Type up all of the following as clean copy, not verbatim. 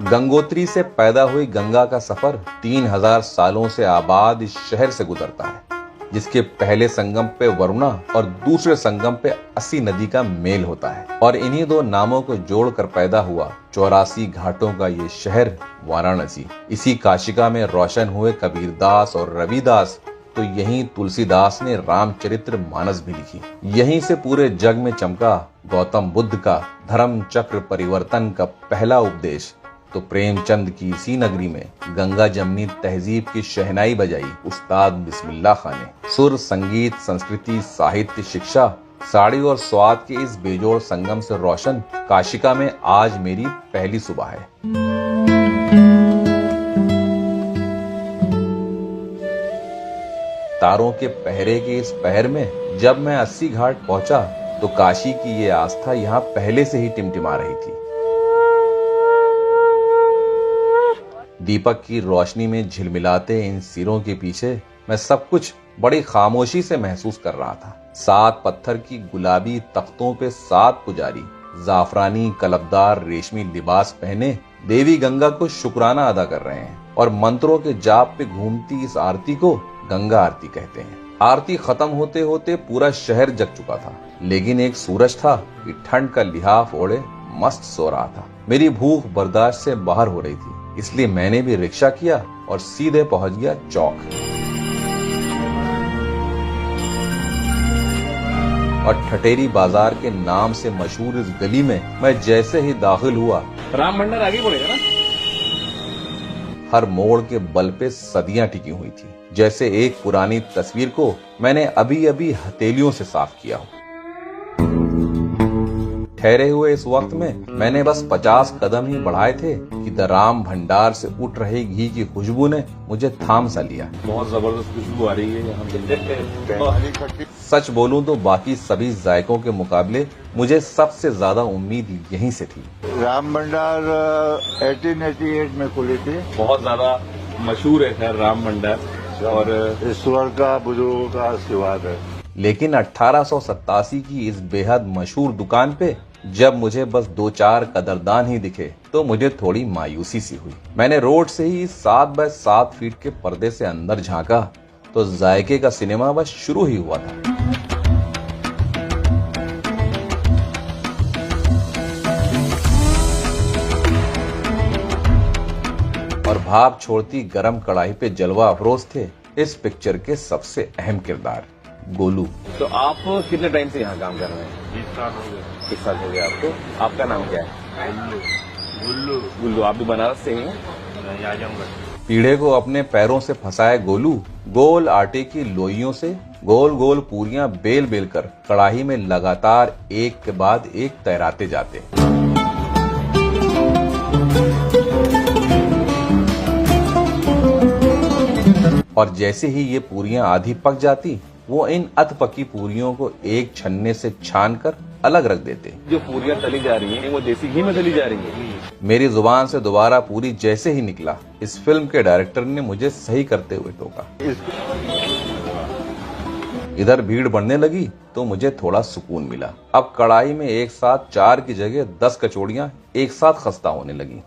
गंगोत्री से पैदा हुई गंगा का सफर 3000 सालों से आबाद इस शहर से गुजरता है, जिसके पहले संगम पे वरुणा और दूसरे संगम पे अस्सी नदी का मेल होता है। और इन्हीं दो नामों को जोड़कर पैदा हुआ 84 घाटों का ये शहर वाराणसी। इसी काशिका में रोशन हुए कबीरदास और रविदास, तो यहीं तुलसीदास ने रामचरित्र मानस भी लिखी। यहीं से पूरे जग में चमका गौतम बुद्ध का धर्म चक्र परिवर्तन का पहला उपदेश। तो प्रेमचंद की इसी नगरी में गंगा जमनी तहजीब की शहनाई बजाई उस्ताद बिस्मिल्लाह खां ने। सुर, संगीत, संस्कृति, साहित्य, शिक्षा, साड़ी और स्वाद के इस बेजोड़ संगम से रोशन काशिका में आज मेरी पहली सुबह है। तारों के पहरे के इस पहर में जब मैं 80 घाट पहुंचा तो काशी की ये आस्था यहाँ पहले से ही टिमटिमा रही थी। दीपक की रोशनी में झिलमिलाते इन सिरों के पीछे मैं सब कुछ बड़ी खामोशी से महसूस कर रहा था। 7 पत्थर की गुलाबी तख्तों पे 7 पुजारी जाफरानी कलबदार रेशमी लिबास पहने देवी गंगा को शुक्राना अदा कर रहे हैं और मंत्रों के जाप पे घूमती इस आरती को गंगा आरती कहते हैं। आरती खत्म होते होते पूरा शहर जग चुका था, लेकिन एक सूरज था कि ठंड का लिहाफ ओढ़े मस्त सो रहा था। मेरी भूख बर्दाश्त से बाहर हो रही थी, इसलिए मैंने भी रिक्शा किया और सीधे पहुंच गया चौक। और ठटेरी बाजार के नाम से मशहूर इस गली में मैं जैसे ही दाखिल हुआ, राम भंडार आगे बढ़ेगा ना। हर मोड़ के बल पे सदियां टिकी हुई थी, जैसे एक पुरानी तस्वीर को मैंने अभी अभी हथेलियों से साफ किया हो। ठहरे हुए इस वक्त में मैंने बस 50 कदम ही बढ़ाए थे कि द राम भंडार से उठ रहे घी की खुशबू ने मुझे थाम सा लिया। बहुत जबरदस्त खुशबू आ रही है यहाँ। सच बोलूं तो बाकी सभी जायकों के मुकाबले मुझे सबसे ज्यादा उम्मीद यहीं से थी। राम भंडार 1888 में खुली थी। बहुत ज्यादा मशहूर है खैर राम भंडार, और ईश्वर का बुजुर्गों का आशीर्वाद है। लेकिन 1887 की इस बेहद मशहूर दुकान पे जब मुझे बस 2-4 कदरदान ही दिखे तो मुझे थोड़ी मायूसी सी हुई। मैंने रोड से ही 7 बाय 7 फीट के पर्दे से अंदर झांका तो जायके का सिनेमा बस शुरू ही हुआ था। और भाप छोड़ती गरम कढ़ाई पे जलवा अफरोज थे इस पिक्चर के सबसे अहम किरदार गोलू। तो आप कितने टाइम से यहाँ काम कर रहे हैं? 20 साल हो गए आपको। आपका नाम क्या है? गुल्लू। गुल्लू। आप भी बनारस से ही हैं? पीढ़े को अपने पैरों से फंसाए गोलू गोल आटे की लोइयों से गोल गोल पूरियां बेल बेल कर कढ़ाई में लगातार एक के बाद एक तैराते जाते। और जैसे ही ये पूरियां आधी पक जाती, वो इन अध पकी पूरियों को एक छन्ने से छान कर अलग रख देते। जो पूरियां तली जा रही हैं वो देसी घी में तली जा रही हैं। मेरी जुबान से दोबारा पूरी जैसे ही निकला, इस फिल्म के डायरेक्टर ने मुझे सही करते हुए टोका। इधर भीड़ बढ़ने लगी तो मुझे थोड़ा सुकून मिला। अब कढ़ाई में एक साथ 4 की जगह 10 कचौड़ियां एक साथ खस्ता होने लगी।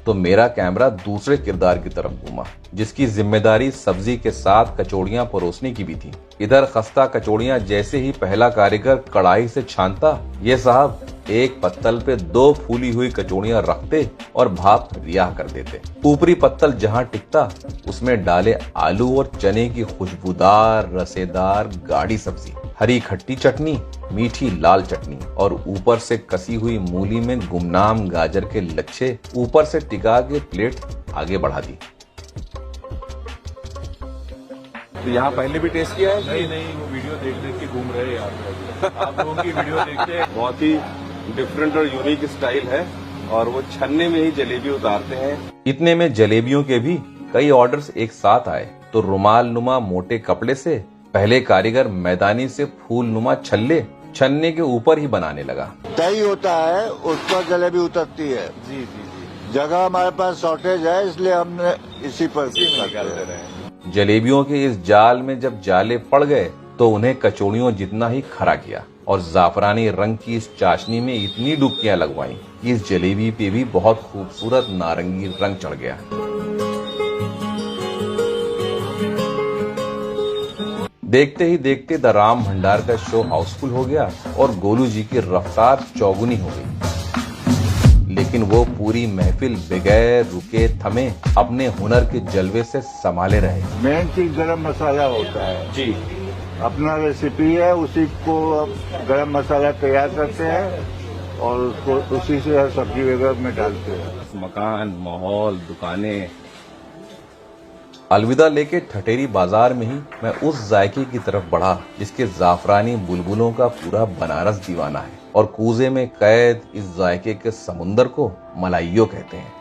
तो मेरा कैमरा दूसरे किरदार की तरफ घूमा, जिसकी जिम्मेदारी सब्जी के साथ कचौड़ियां परोसने की भी थी। इधर खस्ता कचौड़ियां जैसे ही पहला कारीगर कढ़ाई से छानता, ये साहब एक पत्तल पे 2 फूली हुई कचौड़ियां रखते और भाप रिहा कर देते। ऊपरी पत्तल जहां टिकता उसमें डाले आलू और चने की खुशबूदार रसेदार गाढ़ी सब्जी, हरी खट्टी चटनी, मीठी लाल चटनी और ऊपर से कसी हुई मूली में गुमनाम गाजर के लच्छे ऊपर से टिका के प्लेट आगे बढ़ा दी। तो यहाँ पहले भी टेस्ट किया है? नहीं, वो वीडियो देख देख के घूम रहे हैं यहाँ। आप लोगों की वीडियो देखते हैं। बहुत ही डिफरेंट और यूनिक स्टाइल है, और वो छन्ने में ही जलेबी उतारते हैं। इतने में जलेबियों के भी कई ऑर्डर्स एक साथ आए तो रुमाल नुमा मोटे कपड़े से पहले कारीगर मैदानी से फूल नुमा छल्ले छन्ने के ऊपर ही बनाने लगा। तय होता है, उस पर जलेबी उतरती है। जी जी जी। जगह हमारे पास शॉर्टेज है, इसलिए हमने इसी पर निकाल करते दे हैं। रहे हैं। जलेबियों के इस जाल में जब जाले पड़ गए तो उन्हें कचौड़ियों जितना ही खरा किया और जाफरानी रंग की इस चाशनी में इतनी डुबकियां लगवाई कि इस जलेबी पे भी बहुत खूबसूरत नारंगी रंग चढ़ गया। देखते ही देखते द राम भंडार का शो हाउसफुल हो गया और गोलू जी की रफ्तार चौगुनी हो गई। लेकिन वो पूरी महफिल बगैर रुके थमे अपने हुनर के जलवे से संभाले रहे। मेन चीज गरम मसाला होता है जी, अपना रेसिपी है, उसी को गरम मसाला तैयार करते हैं और उसको उसी से सब्जी वगैरह में डालते हैं। मकान, माहौल, दुकानें। अलविदा लेके ठठेरी बाजार में ही मैं उस जायके की तरफ बढ़ा जिसके जाफरानी बुलबुलों का पूरा बनारस दीवाना है और कूजे में कैद इस जायके के समुंदर को मलाइयो कहते हैं।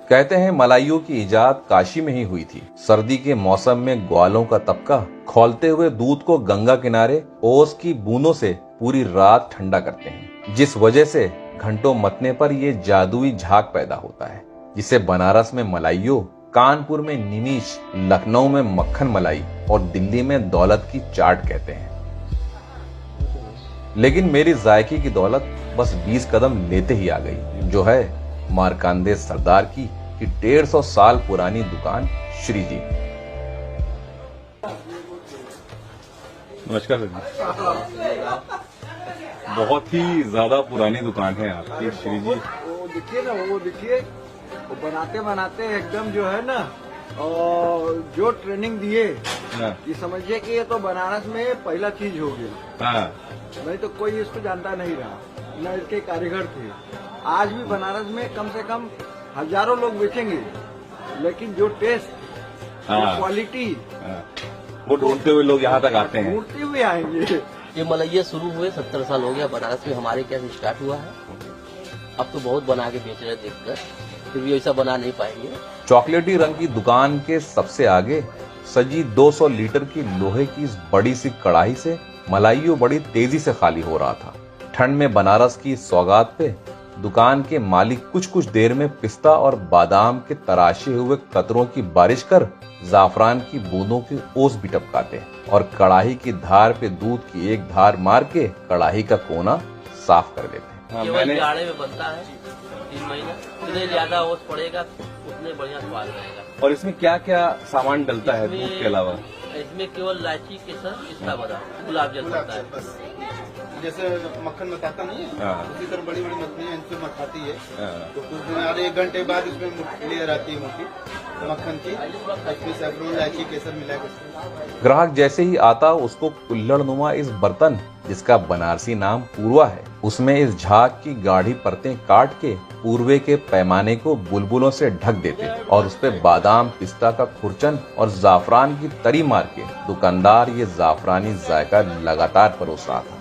कहते हैं मलाइयों की इजाद काशी में ही हुई थी। सर्दी के मौसम में ग्वालों का तबका खौलते हुए दूध को गंगा किनारे ओस की बूंदों से पूरी रात ठंडा करते हैं, जिस वजह से घंटों मतने पर ये जादुई झाग पैदा होता है जिसे बनारस में मलाइयो, कानपुर में निमीश, लखनऊ में मक्खन मलाई और दिल्ली में दौलत की चाट कहते हैं। लेकिन मेरी जायके की दौलत बस 20 कदम लेते ही आ गई, जो है मार्कांडे सरदार की 150 साल पुरानी दुकान श्री जी। नमस्कार सर। बहुत ही ज्यादा पुरानी दुकान है आपकी श्री जी। वो देखिए ना, वो देखिए, वो बनाते बनाते एकदम जो है ना, और जो ट्रेनिंग दिए हाँ, कि समझिए कि ये तो बनारस में पहला चीज हो गया। हाँ, नहीं तो कोई इसको जानता नहीं रहा, न इसके कारीगर थे। आज भी बनारस में कम से कम हजारों लोग बेचेंगे, लेकिन जो टेस्ट, हाँ। क्वालिटी, हाँ। वो ढूंढते हुए लोग यहाँ तक आते हैं। मूर्ति हुए आएंगे। ये मलैया शुरू हुए 70 साल हो गया बनारस में, हमारे क्या स्टार्ट हुआ है। अब तो बहुत बना के बेच रहे देखकर, फिर भी ऐसा बना नहीं पाएंगे। चॉकलेटी रंग की दुकान के सबसे आगे सजी 200 लीटर की लोहे की इस बड़ी सी कढ़ाई से मलाइयो बड़ी तेजी से खाली हो रहा था। ठंड में बनारस की सौगात पे दुकान के मालिक कुछ कुछ देर में पिस्ता और बादाम के तराशे हुए कतरों की बारिश कर जाफरान की बूंदों की ओस भी टपकाते और कढ़ाई की धार पे दूध की एक धार मार के कढ़ाई का कोना साफ कर देते। हाँ, केवल मैंने जाड़े में बनता है 3 महीना, जितने ज्यादा ओस पड़ेगा उतने बढ़िया स्वाद रहेगा। और इसमें क्या क्या सामान डलता है दूध के अलावा? इसमें केवल इलायची, केसर, पिस्ता, बादाम, गुलाब जल पड़ता है। जैसे मक्खन मथाता नहीं है, हाँ। उसी तरह बड़ी बड़ी मछलियाँ इनसे मथाती है। हाँ। तो कुछ दिन आधे 1 घंटे बाद इसमें लेयर आती है मोटी मक्खन की, उसमें सैफरन, इलायची, केसर मिला के। ग्राहक जैसे ही आता उसको कुल्हड़नुमा इस बर्तन जिसका बनारसी नाम पूर्वा है, उसमें इस झाग की गाढ़ी परतें काट के पूर्वे के पैमाने को बुलबुलों से ढक देते और उस पे बादाम, पिस्ता का खुरचन और जाफरान की तरी मार के दुकानदार ये जाफरानी जायका लगातार परोस रहा था।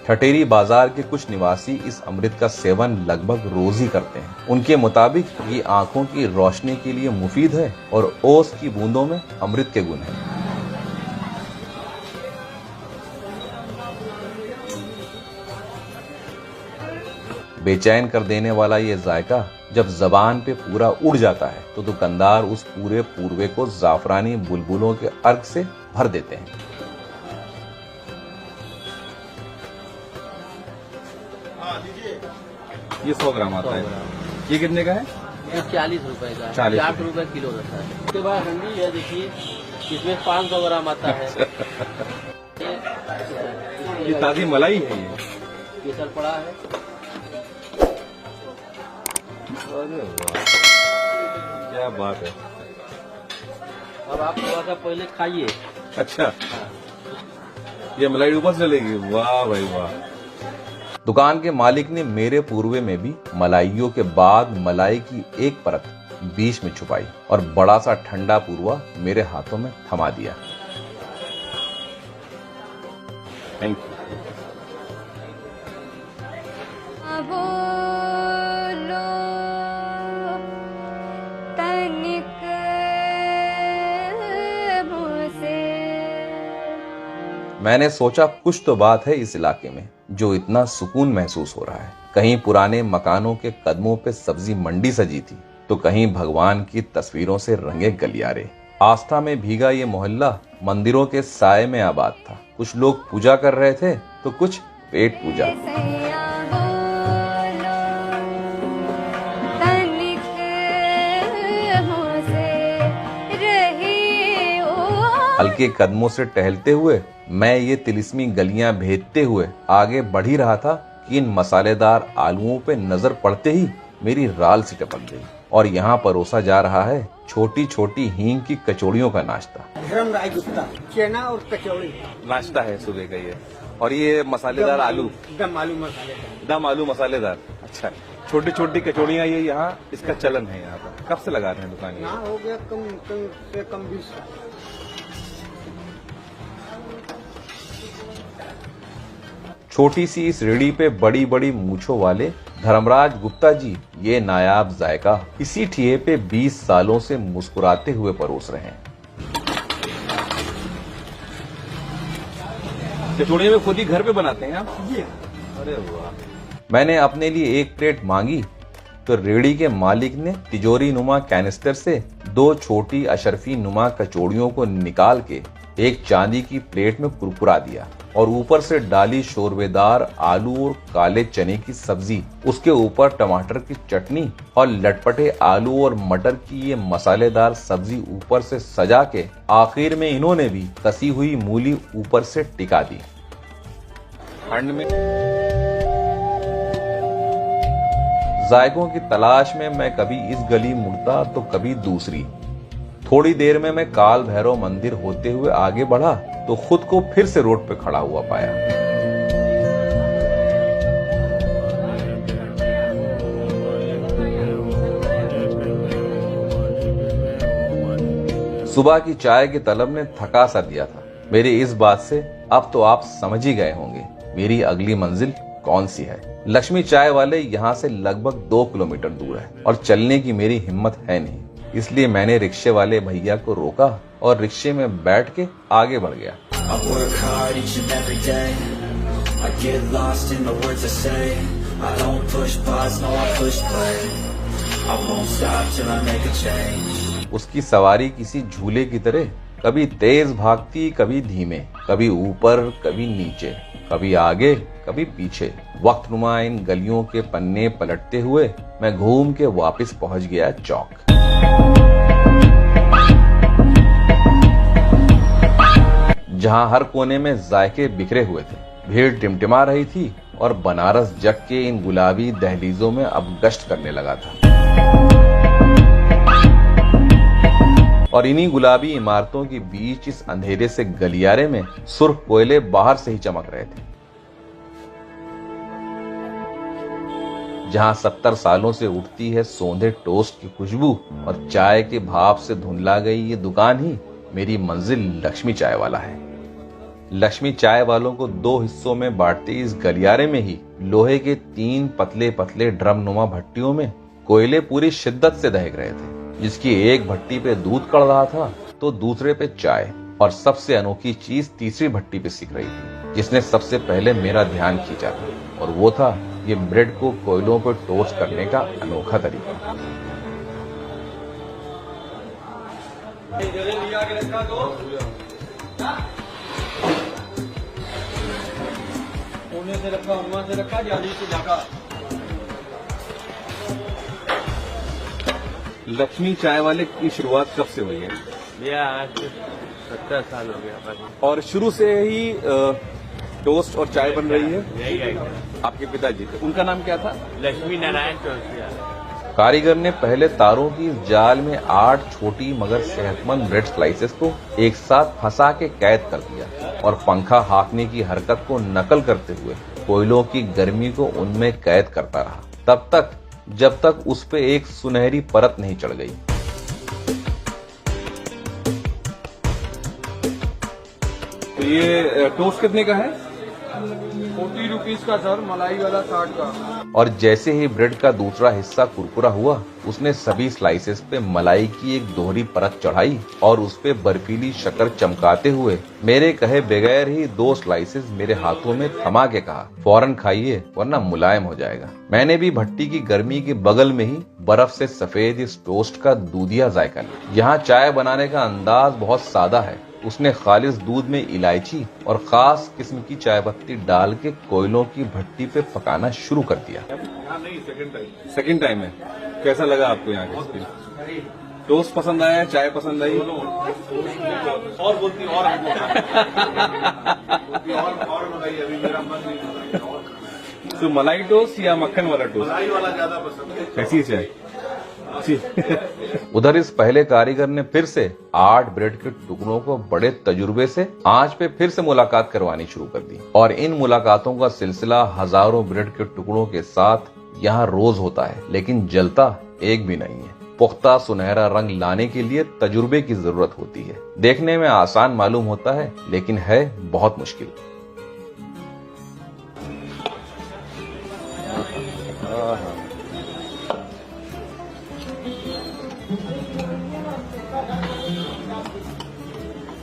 ठठेरी बाजार के कुछ निवासी इस अमृत का सेवन लगभग रोज ही करते हैं। उनके मुताबिक ये आंखों की रोशनी के लिए मुफीद है और ओस की बूंदों में अमृत के गुण हैं। बेचैन कर देने वाला ये जायका जब जबान पे पूरा उड़ जाता है तो दुकानदार उस पूरे पूर्वे को जाफरानी बुलबुलों के अर्क से भर देते हैं। ये 100 ग्राम आता है। ये कितने का है? ये 40 रुपए का है, 40 60 रुपए किलो रहता है। उसके बाद हंडी है, देखिए इसमें 500 ग्राम आता है। ये ताजी मलाई है ये। केसर पड़ा है। अरे वाह, क्या बात है। अब आप थोड़ा सा पहले खाइए। अच्छा, ये मलाई ऊपर से चलेगी। वाह भाई वाह। दुकान के मालिक ने मेरे पूर्वे में भी मलाइयों के बाद मलाई की एक परत बीच में छुपाई और बड़ा सा ठंडा पूर्वा मेरे हाथों में थमा दिया। Thank you. बोलो तनिक मुझसे। मैंने सोचा कुछ तो बात है इस इलाके में। जो इतना सुकून महसूस हो रहा है। कहीं पुराने मकानों के कदमों पे सब्जी मंडी सजी थी, तो कहीं भगवान की तस्वीरों से रंगे गलियारे। आस्था में भीगा ये मोहल्ला मंदिरों के साए में आबाद था। कुछ लोग पूजा कर रहे थे तो कुछ पेट पूजा। सैया बोलो, तनिक हमसे रही ओ। हल्के कदमों से टहलते हुए मैं ये तिलिस्मी गलियां भेदते हुए आगे बढ़ ही रहा था कि इन मसालेदार आलूओं पे नजर पड़ते ही मेरी राल सी टपक गई और यहाँ परोसा जा रहा है छोटी छोटी हींग की कचौड़ियों का नाश्ता। धर्म राय गुप्ता, चना और कचौड़ी, नाश्ता है सुबह का ये। और ये मसालेदार आलू, दम आलू मसाले। दम आलू मसालेदार। अच्छा, छोटी छोटी कचौड़ियाँ ये यहाँ इसका चलन है यहाँ पर। कब से लगा रहे हैं दुकान ये? यहाँ हो गया कम से कम 20 साल। छोटी सी इस रेड़ी पे बड़ी बड़ी मूछों वाले धर्मराज गुप्ता जी ये नायाब जायका इसी ठिये पे 20 सालों से मुस्कुराते हुए परोस रहे हैं। कचौड़ियाँ में खुद ही घर पे बनाते हैं आप? जी अरे वाह। मैंने अपने लिए एक प्लेट मांगी तो रेड़ी के मालिक ने तिजोरी नुमा कैनिस्टर से 2 छोटी अशरफी नुमा कचौड़ियों को निकाल के एक चांदी की प्लेट में कुरकुरा दिया और ऊपर से डाली शोरबेदार आलू और काले चने की सब्जी, उसके ऊपर टमाटर की चटनी और लटपटे आलू और मटर की ये मसालेदार सब्जी ऊपर से सजा के आखिर में इन्होंने भी कसी हुई मूली ऊपर से टिका दी। ठंड में जायकों की तलाश में मैं कभी इस गली मुड़ता तो कभी दूसरी। थोड़ी देर में मैं काल भैरव मंदिर होते हुए आगे बढ़ा तो खुद को फिर से रोड पे खड़ा हुआ पाया। सुबह की चाय की तलब ने थका सा दिया था। मेरी इस बात से अब तो आप समझ ही गए होंगे मेरी अगली मंजिल कौन सी है। लक्ष्मी चाय वाले यहाँ से लगभग 2 किलोमीटर दूर है और चलने की मेरी हिम्मत है नहीं, इसलिए मैंने रिक्शे वाले भैया को रोका और रिक्शे में बैठ के आगे बढ़ गया। उसकी सवारी किसी झूले की तरह कभी तेज भागती, कभी धीमे, कभी ऊपर कभी नीचे, कभी आगे कभी पीछे। वक्त नुमा इन गलियों के पन्ने पलटते हुए मैं घूम के वापस पहुंच गया चौक। जहां हर कोने में जायके बिखरे हुए थे। भीड़ टिमटिमा रही थी और बनारस जग के इन गुलाबी दहलीजों में अब गश्त करने लगा था। और इन्हीं गुलाबी इमारतों के बीच इस अंधेरे से गलियारे में सुर्ख कोयले बाहर से ही चमक रहे थे। जहां 70 सालों से उठती है सौंधे टोस्ट की खुशबू और चाय के भाप से धुंधला गई ये दुकान ही मेरी मंजिल लक्ष्मी चाय वाला है। लक्ष्मी चाय वालों को 2 हिस्सों में बांटते इस गलियारे में ही लोहे के 3 पतले पतले ड्रम नुमा भट्टियों में कोयले पूरी शिद्दत से दहक रहे थे, जिसकी एक भट्टी पे दूध कड़ रहा था तो दूसरे पे चाय, और सबसे अनोखी चीज तीसरी भट्टी पे सिक रही थी जिसने सबसे पहले मेरा ध्यान खींचा था, और वो था ये ब्रेड को कोयलों पर टोस्ट करने का अनोखा तरीका। से रखा, उमा से रखा, जाली से ढका। लक्ष्मी चाय वाले की शुरुआत कब से हुई है? ये आज 70 साल हो गया बस। और शुरू से ही टोस्ट और चाय बन रही है? यही है आपके पिताजी थे, उनका नाम क्या था? लक्ष्मी नारायण चौरसिया। कारीगर ने पहले तारों की जाल में 8 छोटी मगर सेहतमंद ब्रेड स्लाइसेस को एक साथ फंसा के कैद कर दिया और पंखा हाँकने की हरकत को नकल करते हुए कोयलों की गर्मी को उनमें कैद करता रहा, तब तक जब तक उस पे एक सुनहरी परत नहीं चढ़ गई। तो ये टोस्ट कितने का है? 40 रुपीज का सर, मलाई वाला 60 का। और जैसे ही ब्रेड का दूसरा हिस्सा कुरकुरा हुआ, उसने सभी स्लाइसेस पे मलाई की एक दोहरी परत चढ़ाई और उस पे बर्फीली शक्कर चमकाते हुए मेरे कहे बगैर ही 2 स्लाइसेस मेरे हाथों में थमा के कहा, फौरन खाइए वरना मुलायम हो जाएगा। मैंने भी भट्टी की गर्मी के बगल में ही बर्फ से सफेद इस टोस्ट का दूधिया जायका लिया। यहाँ चाय बनाने का अंदाज बहुत सादा है। उसने खालिस दूध में इलायची और खास किस्म की चाय पत्ती डाल के कोयलों की भट्टी पे पकाना शुरू कर दिया। सेकंड टाइम है। कैसा लगा आपको यहाँ का एक्सपीरियंस? टोस्ट पसंद आया, चाय पसंद आई? और बोलती और बताइए, अभी मेरा मन नहीं। तो मलाई टोस्ट या मक्खन वाला टोस्ट? मलाई वाला ज्यादा पसंद है। कैसी चाय? उधर इस पहले कारीगर ने फिर से 8 ब्रेड के टुकड़ों को बड़े तजुर्बे से आंच पे फिर से मुलाकात करवानी शुरू कर दी और इन मुलाकातों का सिलसिला हजारों ब्रेड के टुकड़ों के साथ यहाँ रोज होता है, लेकिन जलता एक भी नहीं है। पुख्ता सुनहरा रंग लाने के लिए तजुर्बे की जरूरत होती है। देखने में आसान मालूम होता है, लेकिन है बहुत मुश्किल।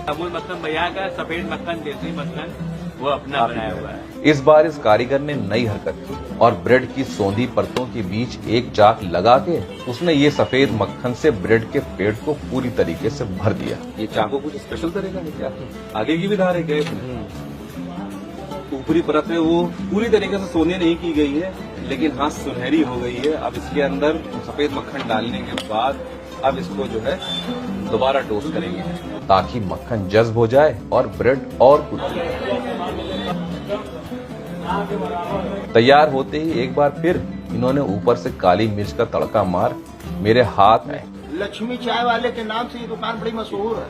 अमूल मक्खन भैया का सफेद मक्खन, देसी मक्खन, वो अपना बनाया हुआ है। इस बार इस कारीगर ने नई हरकत की और ब्रेड की सौंधी परतों के बीच एक चाक लगा के उसने ये सफेद मक्खन से ब्रेड के पेट को पूरी तरीके से भर दिया। ये चाकू कुछ स्पेशल तरीका है क्या? आगे की भी धार है क्या इसमें? ऊपरी परत में वो पूरी तरीके से सोने नहीं की गई है, लेकिन हाँ सुनहरी हो गई है। अब इसके अंदर सफेद मक्खन डालने के बाद अब इसको जो है दोबारा टोस्ट करेंगे ताकि मक्खन जज्ब हो जाए और ब्रेड और कुरकुरी। तैयार होते ही एक बार फिर इन्होंने ऊपर से काली मिर्च का तड़का मार मेरे हाथ में। लक्ष्मी चाय वाले के नाम से ये दुकान बड़ी मशहूर है।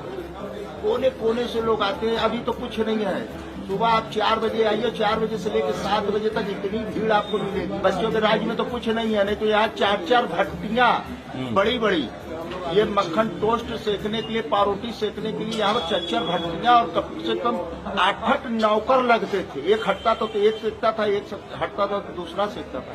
कोने कोने से लोग आते हैं। अभी तो कुछ नहीं है। सुबह आप 4 बजे आइए, 4 बजे से लेकर 7 बजे तक इतनी भीड़ आपको मिलेगी। बच्चों के राज्य में तो कुछ नहीं है, नहीं तो यहाँ 4-4 भट्टियाँ बड़ी बड़ी ये मक्खन टोस्ट सेकने के लिए, पारोटी सेकने के लिए यहाँ पर 4-4 भट्टियाँ और कम से कम 8-8 नौकर लगते थे। एक हटता तो एक सेकता था, एक हटता था तो दूसरा सेकता था।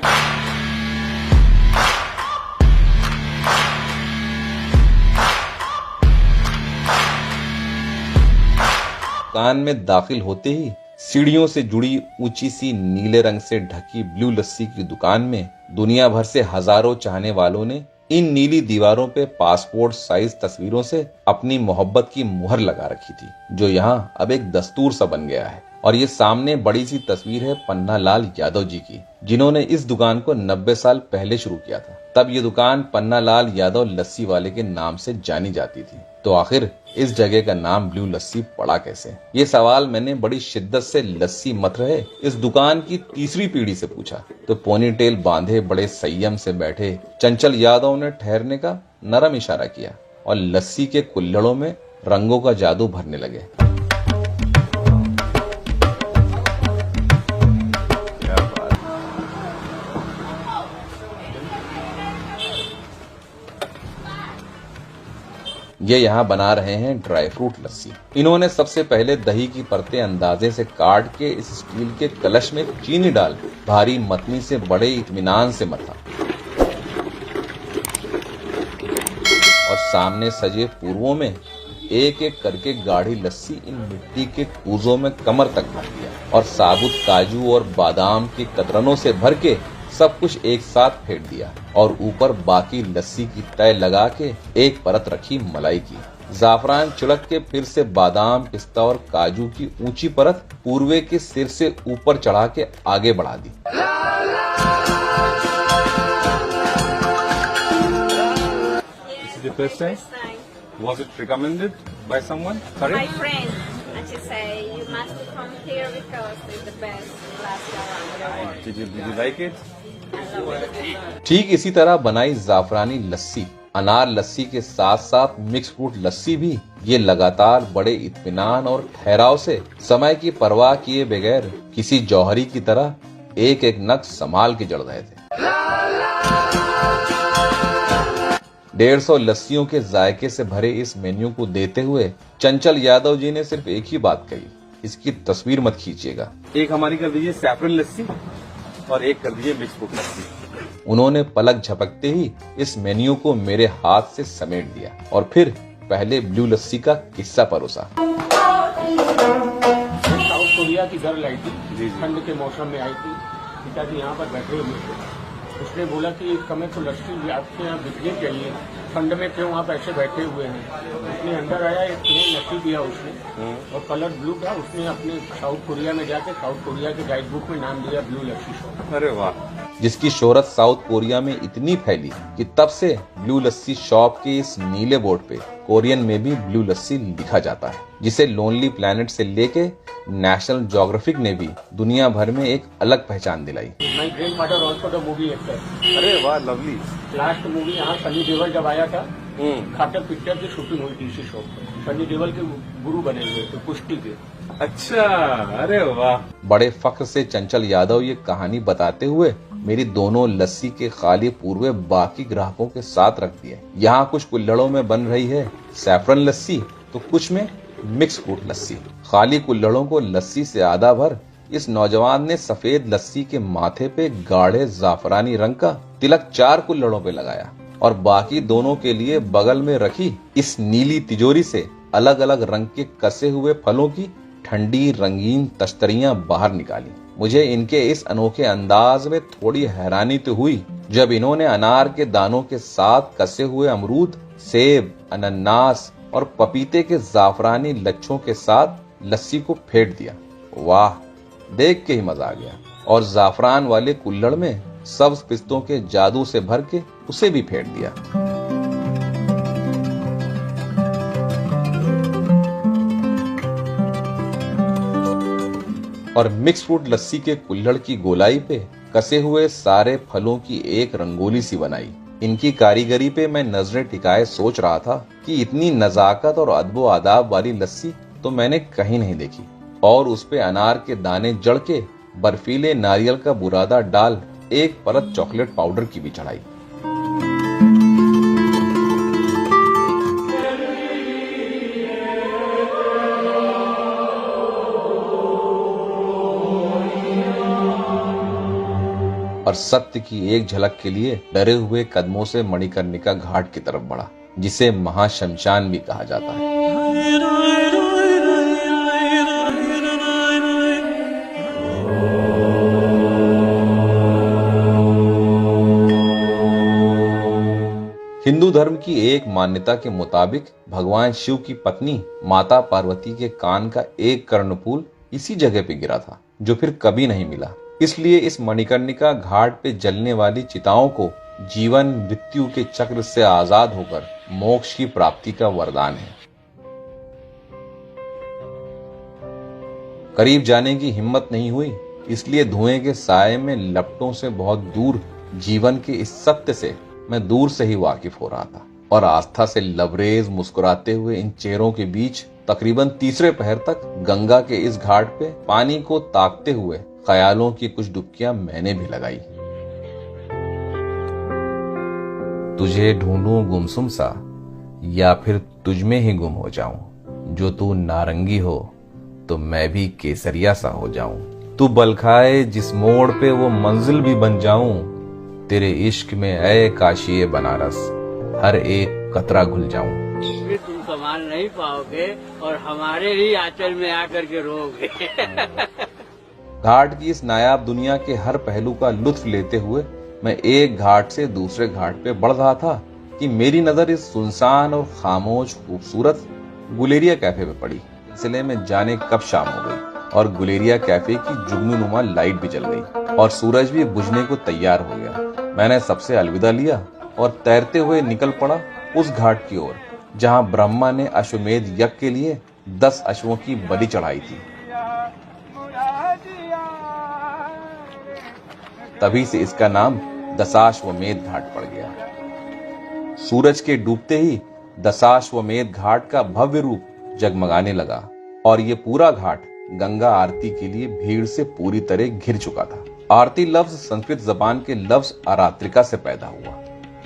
दुकान में दाखिल होते ही सीढ़ियों से जुड़ी ऊंची सी नीले रंग से ढकी ब्लू लस्सी की दुकान में दुनिया भर से हजारों चाहने वालों ने इन नीली दीवारों पे पासपोर्ट साइज तस्वीरों से अपनी मोहब्बत की मुहर लगा रखी थी, जो यहाँ अब एक दस्तूर सा बन गया है। और ये सामने बड़ी सी तस्वीर है पन्ना लाल यादव जी की, जिन्होंने इस दुकान को 90 साल पहले शुरू किया था। तब ये दुकान पन्ना लाल यादव लस्सी वाले के नाम से जानी जाती थी। तो आखिर इस जगह का नाम ब्लू लस्सी पड़ा कैसे? ये सवाल मैंने बड़ी शिद्दत से लस्सी मत रहे इस दुकान की तीसरी पीढ़ी से पूछा, तो पोनीटेल बांधे बड़े संयम से बैठे चंचल यादव ने ठहरने का नरम इशारा किया और लस्सी के कुल्हड़ों में रंगों का जादू भरने लगे। ये यहाँ बना रहे हैं ड्राई फ्रूट लस्सी। इन्होंने सबसे पहले दही की परतें अंदाजे से काट के इस स्टील के कलश में चीनी डाल भारी मतनी से बड़े इत्मीनान से मथा और सामने सजे पूर्वों में एक एक करके गाढ़ी लस्सी इन मिट्टी के कूजों में कमर तक भर दिया और साबुत काजू और बादाम की कतरनों से भर के सब कुछ एक साथ फेंट दिया और ऊपर बाकी लस्सी की तय लगा के एक परत रखी मलाई की। जाफरान छिड़क के फिर से बादाम, पिस्ता और काजू की ऊंची परत पूर्वे के सिर से ऊपर चढ़ा के आगे बढ़ा दी। Was it recommended by someone? Sorry? My friend, and she say you must come here because it's the best lassi around the world. Did you like it? ठीक इसी तरह बनाई जाफरानी लस्सी, अनार लस्सी के साथ साथ मिक्स फ्रूट लस्सी भी ये लगातार बड़े इत्मीनान और ठहराव से समय की परवाह किए बगैर किसी जौहरी की तरह एक एक नग संभाल के जड़ रहे थे। 150 लस्सियों के जायके से भरे इस मेन्यू को देते हुए चंचल यादव जी ने सिर्फ एक ही बात कही, इसकी तस्वीर मत खींचिएगा। एक हमारी कर दीजिए सैफरन लस्सी और एक कर दीजिए मिक्स फ्रूट लस्सी। उन्होंने पलक झपकते ही इस मेन्यू को मेरे हाथ से समेट दिया और फिर पहले ब्लू लस्सी का किस्सा परोसा। साउथ कोरिया की गर्ल आई थी, ठंड के मौसम में आई थी। पिताजी यहाँ पर बैठे हुए थे। उसने बोला कि इस समय तो लस्सी आपके यहाँ बिकनी चाहिए, ठंड में क्यों आप ऐसे बैठे हुए हैं। उसने अंदर आया, एक प्लेन लस्सी दिया उसने और कलर ब्लू था। उसने अपने साउथ कोरिया में जाके साउथ कोरिया के गाइड बुक में नाम दिया ब्लू लस्सी शॉप। अरे वाह। जिसकी शोहरत साउथ कोरिया में इतनी फैली कि तब से ब्लू लस्सी शॉप के इस नीले बोर्ड पे कोरियन में भी ब्लू लस्सी लिखा जाता है, जिसे लोनली प्लैनेट से लेके नेशनल ज्योग्राफिक ने भी दुनिया भर में एक अलग पहचान दिलाई। My grandfather also the movie actor. अरे वाह, लवली। लास्ट मूवी यहाँ सनी देओल जब आया था, घाटक पिक्चर की शूटिंग हुई थी इसी शॉप पर। सनी देओल के गुरु बने हुए थे कुश्ती के। अच्छा, अरे वाह। बड़े फख्र से चंचल यादव ये कहानी बताते हुए मेरी दोनों लस्सी के खाली पूर्वे बाकी ग्राहकों के साथ रख दिए। यहाँ कुछ कुल्हड़ों में बन रही है सैफरन लस्सी तो कुछ में मिक्स फ्रूट लस्सी। खाली कुल्हड़ों को लस्सी से आधा भर इस नौजवान ने सफेद लस्सी के माथे पे गाढ़े जाफरानी रंग का तिलक 4 कुल्हड़ों पे लगाया और बाकी दोनों के लिए बगल में रखी इस नीली तिजोरी से अलग अलग रंग के कसे हुए फलों की ठंडी रंगीन तश्तरियां बाहर निकाली। मुझे इनके इस अनोखे अंदाज में थोड़ी हैरानी तो हुई जब इन्होंने अनार के दानों के साथ कसे हुए अमरूद, सेब, अनानास और पपीते के जाफरानी लच्छों के साथ लस्सी को फेंट दिया। वाह, देख के ही मजा आ गया। और जाफरान वाले कुल्हड़ में सब्ज पिस्तों के जादू से भर के उसे भी फेंट दिया। और मिक्स फ्रूट लस्सी के कुल्हड़ की गोलाई पे कसे हुए सारे फलों की एक रंगोली सी बनाई। इनकी कारीगरी पे मैं नजरें टिकाए सोच रहा था कि इतनी नजाकत और अदबो आदाब वाली लस्सी तो मैंने कहीं नहीं देखी। और उस पे अनार के दाने जड़ के बर्फीले नारियल का बुरादा डाल एक परत चॉकलेट पाउडर की भी चढ़ाई। और सत्य की एक झलक के लिए डरे हुए कदमों से मणिकर्णिका घाट की तरफ बढ़ा, जिसे महाशमशान भी कहा जाता है। हिंदू धर्म की एक मान्यता के मुताबिक भगवान शिव की पत्नी माता पार्वती के कान का एक कर्णफूल इसी जगह पे गिरा था, जो फिर कभी नहीं मिला। इसलिए इस मणिकर्णिका घाट पे जलने वाली चिताओं को जीवन मृत्यु के चक्र से आजाद होकर मोक्ष की प्राप्ति का वरदान है। करीब जाने की हिम्मत नहीं हुई, इसलिए धुएं के साये में लपटों से बहुत दूर जीवन के इस सत्य से मैं दूर से ही वाकिफ हो रहा था। और आस्था से लबरेज मुस्कुराते हुए इन चेहरों के बीच तकरीबन तीसरे पहर तक गंगा के इस घाट पे पानी को ताकते हुए ख्यालों की कुछ डुबकियां मैंने भी लगाई। तुझे ढूंढूं गुमसुम सा या फिर तुझ में ही गुम हो जाऊं। जो तू नारंगी हो तो मैं भी केसरिया सा हो जाऊं। तू बलखाए जिस मोड़ पे वो मंजिल भी बन जाऊं। तेरे इश्क में ऐ काशिए बनारस हर एक कतरा घुल जाऊं। तुम संभाल नहीं पाओगे और हमारे ही आंचल में आकर के रोगे। घाट की इस नायाब दुनिया के हर पहलू का लुत्फ लेते हुए मैं एक घाट से दूसरे घाट पे बढ़ रहा था कि मेरी नजर इस सुनसान और खामोश खूबसूरत गुलेरिया कैफे पे पड़ी। सिलसिले में जाने कब शाम हो गई और गुलेरिया कैफे की जुगनूनुमा लाइट भी जल गई और सूरज भी बुझने को तैयार हो गया। मैंने सबसे अलविदा लिया और तैरते हुए निकल पड़ा उस घाट की ओर जहां ब्रह्मा ने अश्वमेध यज्ञ के लिए 10 अश्वों की बलि चढ़ाई थी। तभी से इसका नाम दशाश्वमेध घाट पड़ गया। सूरज के डूबते ही दशाश्वमेध घाट का भव्य रूप जगमगाने लगा और ये पूरा घाट गंगा आरती के लिए भीड़ से पूरी तरह घिर चुका था। आरती लफ्ज संस्कृत जबान के लफ्ज आरात्रिका से पैदा हुआ,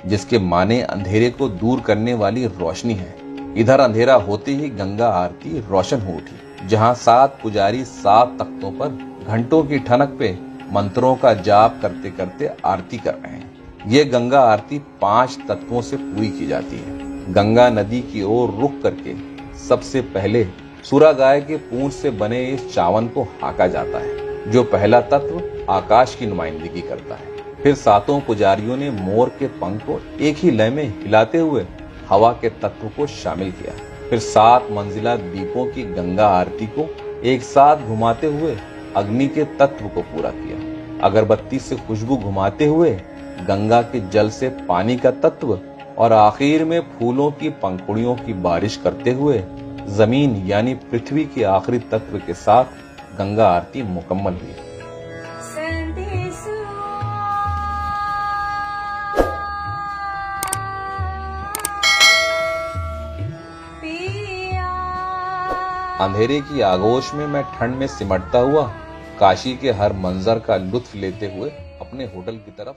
जिसके माने अंधेरे को दूर करने वाली रोशनी है। इधर अंधेरा होते ही गंगा आरती रोशन हो उठी। जहां 7 पुजारी 7 तख्तों पर घंटों की ठनक पे मंत्रों का जाप करते करते आरती कर रहे हैं। ये गंगा आरती 5 तत्वों से पूरी की जाती है। गंगा नदी की ओर रुख करके सबसे पहले सुरा गाय के पूंछ से बने इस चावन को हाका जाता है, जो पहला तत्व आकाश की नुमाइंदगी करता है। फिर 7 पुजारियों ने मोर के पंख को एक ही लय में हिलाते हुए हवा के तत्व को शामिल किया। फिर 7 मंजिला दीपों की गंगा आरती को एक साथ घुमाते हुए अग्नि के तत्व को पूरा किया। अगरबत्ती से खुशबू घुमाते हुए गंगा के जल से पानी का तत्व और आखिर में फूलों की पंखुड़ियों की बारिश करते हुए जमीन यानी पृथ्वी के आखिरी तत्व के साथ गंगा आरती मुकम्मल हुई। अंधेरे की आगोश में मैं ठंड में सिमटता हुआ काशी के हर मंजर का लुत्फ लेते हुए अपने होटल की तरफ